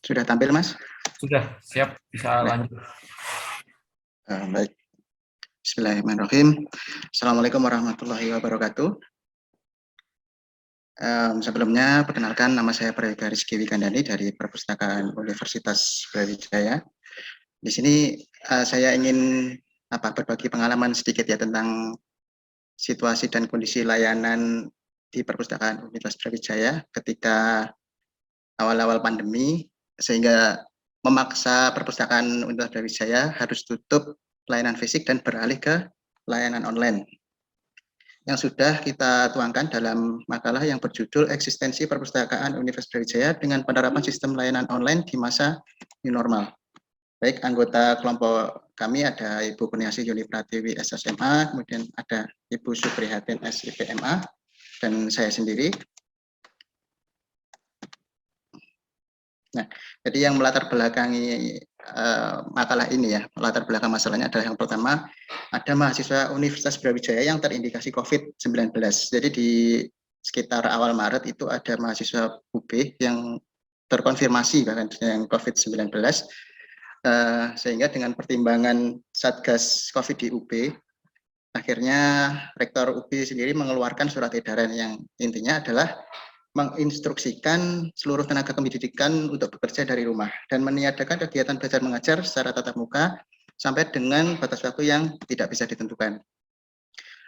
Sudah tampil, Mas? Sudah, siap. Bisa lanjut. Baik. Bismillahirrahmanirrahim. Assalamualaikum warahmatullahi wabarakatuh. Sebelumnya, perkenalkan nama saya Prayoga Rizky Wikandani dari Perpustakaan Universitas Brawijaya. Di sini saya ingin berbagi pengalaman sedikit ya tentang situasi dan kondisi layanan di Perpustakaan Universitas Brawijaya ketika awal-awal pandemi, sehingga memaksa Perpustakaan Universitas Brawijaya harus tutup layanan fisik dan beralih ke layanan online yang sudah kita tuangkan dalam makalah yang berjudul Eksistensi Perpustakaan Universitas Brawijaya dengan Penerapan Sistem Layanan Online di Masa New Normal. Baik, anggota kelompok kami ada Ibu Kurniasih Yuni Pratiwi SSMA, kemudian ada Ibu Suprihatin SIPMA, dan saya sendiri. Nah, jadi yang melatar belakangi makalah ini ya, melatar belakang masalahnya adalah yang pertama, ada mahasiswa Universitas Brawijaya yang terindikasi COVID-19. Jadi di sekitar awal Maret itu ada mahasiswa UB yang terkonfirmasi bahkan yang COVID-19, sehingga dengan pertimbangan Satgas COVID di UB, akhirnya Rektor UB sendiri mengeluarkan surat edaran yang intinya adalah menginstruksikan seluruh tenaga pendidikan untuk bekerja dari rumah dan meniadakan kegiatan belajar mengajar secara tatap muka sampai dengan batas waktu yang tidak bisa ditentukan.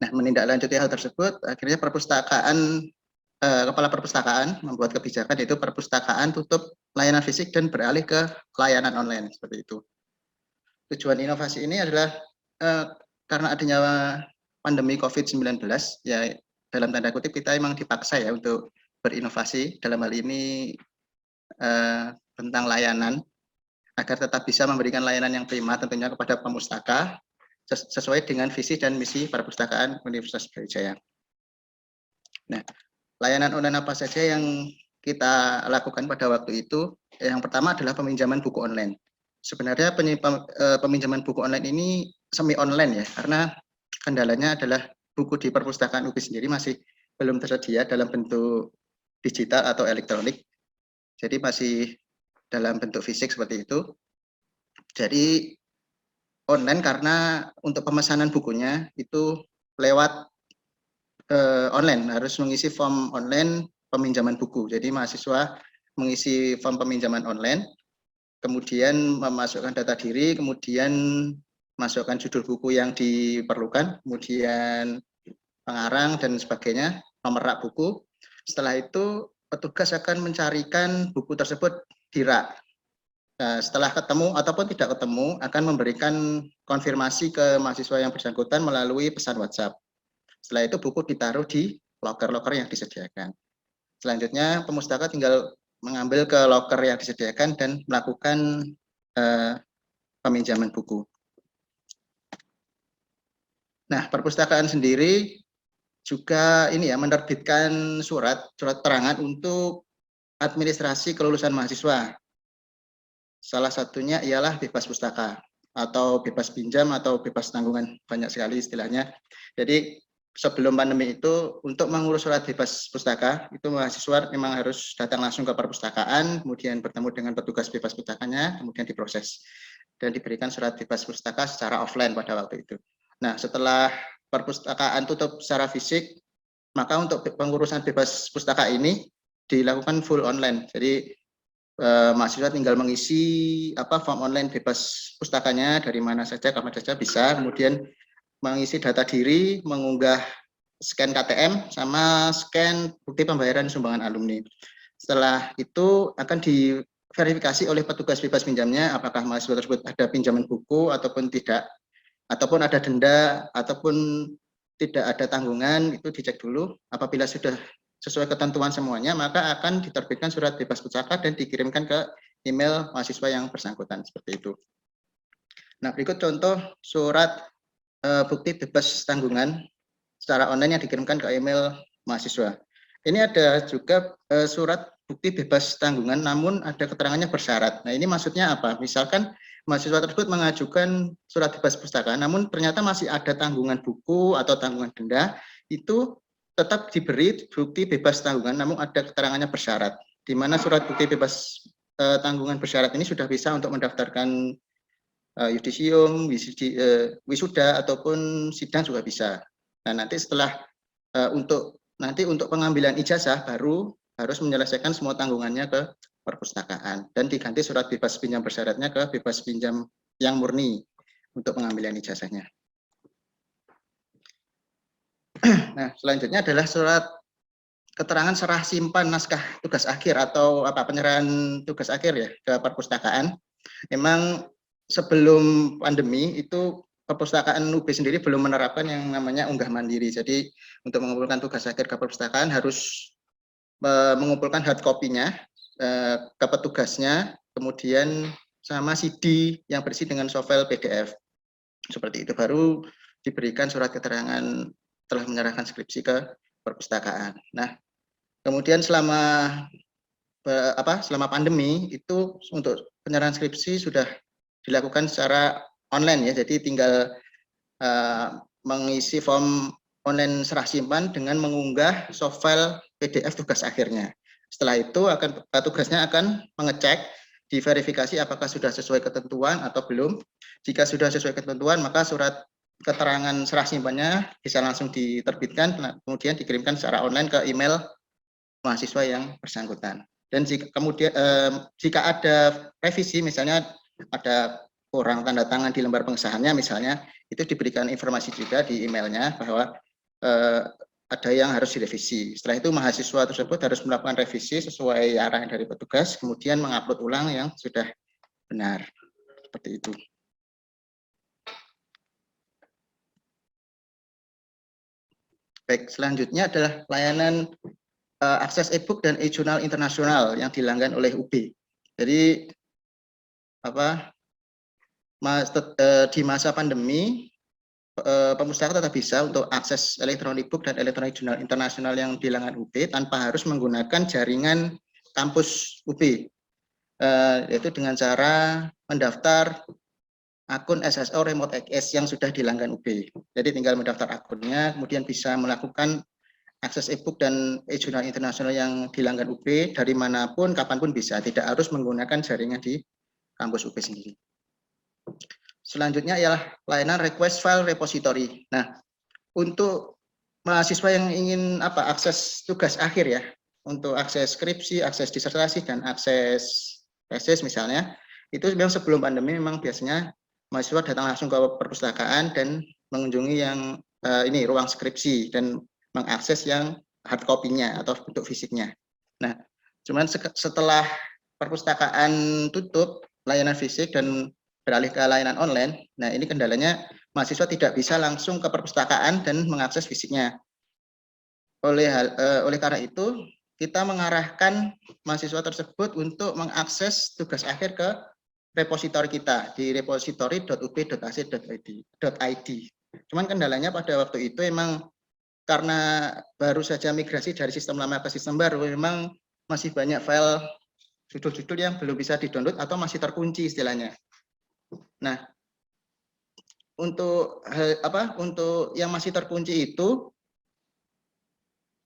Nah, menindaklanjuti hal tersebut, akhirnya Kepala Perpustakaan membuat kebijakan yaitu perpustakaan tutup layanan fisik dan beralih ke layanan online seperti itu. Tujuan inovasi ini adalah karena adanya pandemi COVID-19, ya dalam tanda kutip kita memang dipaksa ya untuk berinovasi dalam hal ini tentang layanan agar tetap bisa memberikan layanan yang prima tentunya kepada pemustaka sesuai dengan visi dan misi Perpustakaan Universitas Brawijaya. Nah, layanan online apa saja yang kita lakukan pada waktu itu? Yang pertama adalah peminjaman buku online. Sebenarnya peminjaman buku online ini semi online ya, karena kendalanya adalah buku di Perpustakaan UB sendiri masih belum tersedia dalam bentuk digital atau elektronik, jadi masih dalam bentuk fisik seperti itu. Jadi online karena untuk pemesanan bukunya itu lewat online, harus mengisi form online peminjaman buku. Jadi mahasiswa mengisi form peminjaman online, kemudian memasukkan data diri, kemudian masukkan judul buku yang diperlukan, kemudian pengarang dan sebagainya, nomor rak buku. Setelah itu petugas akan mencarikan buku tersebut di rak. Nah, setelah ketemu ataupun tidak ketemu, akan memberikan konfirmasi ke mahasiswa yang bersangkutan melalui pesan WhatsApp. Setelah itu buku ditaruh di loker-loker yang disediakan. Selanjutnya pemustaka tinggal mengambil ke loker yang disediakan dan melakukan peminjaman buku. Nah, perpustakaan sendiri juga ini ya menerbitkan surat terangan untuk administrasi kelulusan mahasiswa. Salah satunya ialah bebas pustaka atau bebas pinjam atau bebas tanggungan, banyak sekali istilahnya. Jadi sebelum pandemi itu untuk mengurus surat bebas pustaka itu mahasiswa memang harus datang langsung ke perpustakaan, kemudian bertemu dengan petugas bebas pustakanya, kemudian diproses dan diberikan surat bebas pustaka secara offline pada waktu itu. Nah, setelah perpustakaan tutup secara fisik, maka untuk pengurusan bebas pustaka ini dilakukan full online. Jadi mahasiswa tinggal mengisi form online bebas pustakanya dari mana saja, kapan saja bisa, kemudian mengisi data diri, mengunggah scan KTM, sama scan bukti pembayaran sumbangan alumni. Setelah itu akan diverifikasi oleh petugas bebas pinjamnya apakah mahasiswa tersebut ada pinjaman buku ataupun tidak, ataupun ada denda, ataupun tidak ada tanggungan, itu dicek dulu. Apabila sudah sesuai ketentuan semuanya, maka akan diterbitkan surat bebas pustaka dan dikirimkan ke email mahasiswa yang bersangkutan, seperti itu. Nah, berikut contoh surat bukti bebas tanggungan secara online yang dikirimkan ke email mahasiswa. Ini ada juga surat bukti bebas tanggungan, namun ada keterangannya bersyarat. Nah, ini maksudnya apa? Misalkan mahasiswa tersebut mengajukan surat bebas pustaka, namun ternyata masih ada tanggungan buku atau tanggungan denda, itu tetap diberi bukti bebas tanggungan, namun ada keterangannya bersyarat. di mana surat bukti bebas tanggungan bersyarat ini sudah bisa untuk mendaftarkan yudisium, wisuda ataupun sidang juga bisa. Nah, nanti setelah untuk pengambilan ijazah baru harus menyelesaikan semua tanggungannya ke perpustakaan dan diganti surat bebas pinjam bersyaratnya ke bebas pinjam yang murni untuk pengambilan ijazahnya. Nah, selanjutnya adalah surat keterangan serah simpan naskah tugas akhir atau penyerahan tugas akhir ya ke perpustakaan. Memang sebelum pandemi itu perpustakaan UB sendiri belum menerapkan yang namanya unggah mandiri. Jadi untuk mengumpulkan tugas akhir ke perpustakaan harus mengumpulkan hard copy-nya ke petugasnya, kemudian sama CD yang berisi dengan softfile PDF. Seperti itu baru diberikan surat keterangan telah menyerahkan skripsi ke perpustakaan. Nah, kemudian selama pandemi itu untuk penyerahan skripsi sudah dilakukan secara online ya, jadi tinggal mengisi form online serah simpan dengan mengunggah softfile PDF tugas akhirnya. Setelah itu tugasnya akan mengecek, diverifikasi apakah sudah sesuai ketentuan atau belum. Jika sudah sesuai ketentuan, maka surat keterangan serah simpannya bisa langsung diterbitkan, kemudian dikirimkan secara online ke email mahasiswa yang bersangkutan. Dan jika ada revisi, misalnya ada kurang tanda tangan di lembar pengesahannya misalnya, itu diberikan informasi juga di emailnya bahwa ada yang harus direvisi. Setelah itu mahasiswa tersebut harus melakukan revisi sesuai arahan dari petugas, kemudian mengupload ulang yang sudah benar. Seperti itu. Baik, selanjutnya adalah layanan akses e-book dan e-jurnal internasional yang dilanggan oleh UB. Jadi di masa pandemi pemustaka tetap bisa untuk akses elektronik book dan elektronik jurnal internasional yang dilanggan UB tanpa harus menggunakan jaringan kampus UB, yaitu dengan cara mendaftar akun SSO Remote Access yang sudah dilanggan UB. Jadi tinggal mendaftar akunnya, kemudian bisa melakukan akses e-book dan e-jurnal internasional yang dilanggan UB dari manapun, kapanpun bisa, tidak harus menggunakan jaringan di kampus UB sendiri. Selanjutnya ialah layanan request file repository. Nah, untuk mahasiswa yang ingin akses tugas akhir ya, untuk akses skripsi, akses disertasi, dan akses tesis misalnya, itu memang sebelum pandemi memang biasanya mahasiswa datang langsung ke perpustakaan dan mengunjungi yang ruang skripsi dan mengakses yang hard copy-nya atau bentuk fisiknya. Nah, cuman setelah perpustakaan tutup layanan fisik dan beralih ke layanan online, nah ini kendalanya mahasiswa tidak bisa langsung ke perpustakaan dan mengakses fisiknya. Oleh karena itu, kita mengarahkan mahasiswa tersebut untuk mengakses tugas akhir ke repositori kita di repository.ub.ac.id. Cuman kendalanya pada waktu itu memang karena baru saja migrasi dari sistem lama ke sistem baru, memang masih banyak file judul-judul yang belum bisa di-download atau masih terkunci istilahnya. Nah, untuk yang masih terkunci itu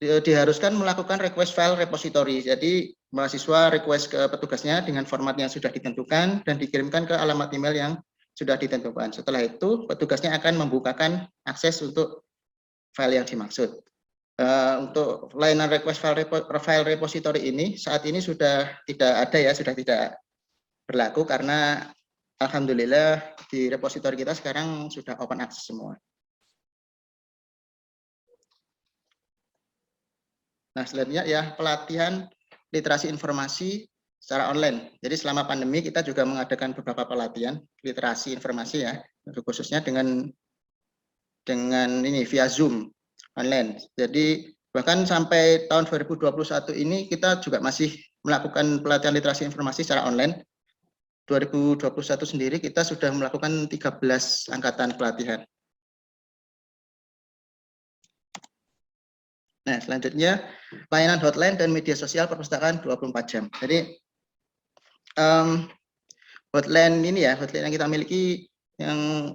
diharuskan melakukan request file repository. Jadi mahasiswa request ke petugasnya dengan format yang sudah ditentukan dan dikirimkan ke alamat email yang sudah ditentukan. Setelah itu petugasnya akan membukakan akses untuk file yang dimaksud. Untuk layanan request file repository ini saat ini sudah tidak ada ya, sudah tidak berlaku karena alhamdulillah di repositori kita sekarang sudah open access semua. Nah, selanjutnya ya pelatihan literasi informasi secara online. Jadi selama pandemi kita juga mengadakan beberapa pelatihan literasi informasi ya, khususnya dengan ini via Zoom online. Jadi bahkan sampai tahun 2021 ini kita juga masih melakukan pelatihan literasi informasi secara online. 2021 sendiri kita sudah melakukan 13 angkatan pelatihan. Nah, selanjutnya layanan hotline dan media sosial perpustakaan 24 jam. Jadi hotline ini ya, hotline yang kita miliki yang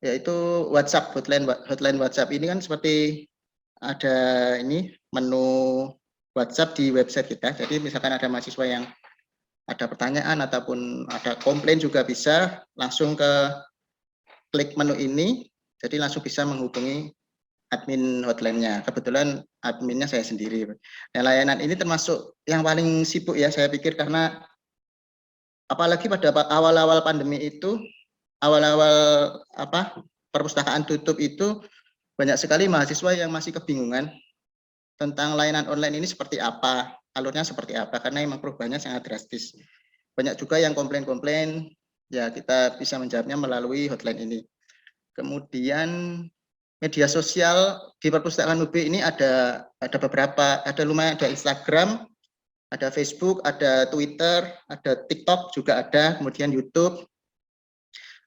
yaitu WhatsApp, hotline WhatsApp ini kan seperti ada ini menu WhatsApp di website kita. Jadi misalkan ada mahasiswa yang ada pertanyaan ataupun ada komplain juga bisa langsung klik menu ini, jadi langsung bisa menghubungi admin hotline-nya. Kebetulan adminnya saya sendiri. Nah, layanan ini termasuk yang paling sibuk ya saya pikir, karena apalagi pada awal-awal pandemi itu, awal-awal perpustakaan tutup itu, banyak sekali mahasiswa yang masih kebingungan tentang layanan online ini seperti apa, alurnya seperti apa, karena memang perubahannya sangat drastis. Banyak juga yang komplain-komplain, ya kita bisa menjawabnya melalui hotline ini. Kemudian media sosial di perpustakaan UB ini ada beberapa, ada lumayan, ada Instagram, ada Facebook, ada Twitter, ada TikTok juga ada, kemudian YouTube.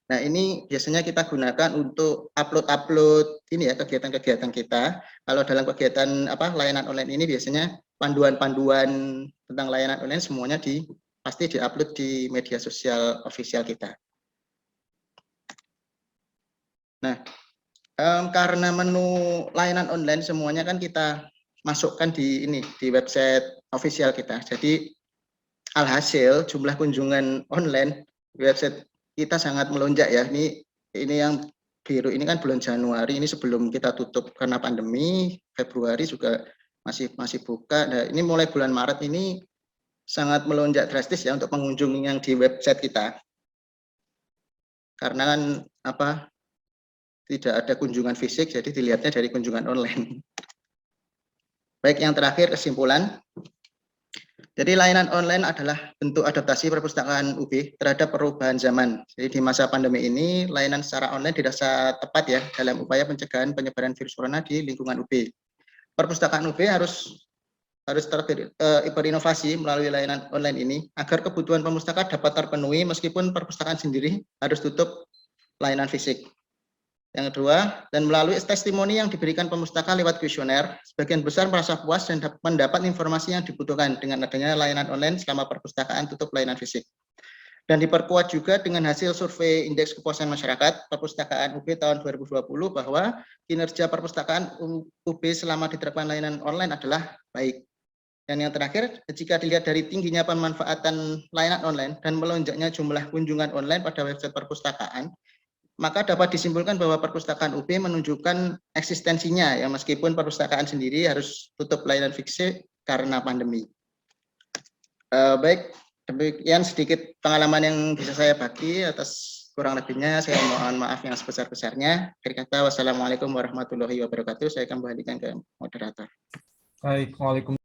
Nah, ini biasanya kita gunakan untuk upload ini ya, kegiatan-kegiatan kita. Kalau dalam kegiatan layanan online ini biasanya panduan-panduan tentang layanan online semuanya pasti diupload di media sosial official kita. Nah, karena menu layanan online semuanya kan kita masukkan di website official kita. Jadi alhasil jumlah kunjungan online website kita sangat melonjak ya. Ini yang biru ini kan bulan Januari, ini sebelum kita tutup karena pandemi. Februari juga masih buka. Nah, ini mulai bulan Maret ini sangat melonjak drastis ya untuk pengunjung yang di website kita. Karena kan tidak ada kunjungan fisik, jadi dilihatnya dari kunjungan online. Baik, yang terakhir kesimpulan. Jadi layanan online adalah bentuk adaptasi perpustakaan UB terhadap perubahan zaman. Jadi di masa pandemi ini, layanan secara online dirasa tepat ya dalam upaya pencegahan penyebaran virus corona di lingkungan UB. Perpustakaan UB harus berinovasi melalui layanan online ini agar kebutuhan pemustaka dapat terpenuhi meskipun perpustakaan sendiri harus tutup layanan fisik. Yang kedua, dan melalui testimoni yang diberikan pemustaka lewat kuesioner, sebagian besar merasa puas dan mendapat informasi yang dibutuhkan dengan adanya layanan online selama perpustakaan tutup layanan fisik. Dan diperkuat juga dengan hasil survei indeks kepuasan masyarakat perpustakaan UB tahun 2020 bahwa kinerja perpustakaan UB selama diterapkan layanan online adalah baik. Dan yang terakhir, jika dilihat dari tingginya pemanfaatan layanan online dan melonjaknya jumlah kunjungan online pada website perpustakaan, maka dapat disimpulkan bahwa perpustakaan UB menunjukkan eksistensinya ya, meskipun perpustakaan sendiri harus tutup layanan fisik karena pandemi. Baik, demikian sedikit pengalaman yang bisa saya bagi. Atas kurang lebihnya saya mohon maaf yang sebesar-besarnya. Akhir kata, wassalamualaikum warahmatullahi wabarakatuh. Saya kembalikan ke moderator. Baik, waalaikumsalam.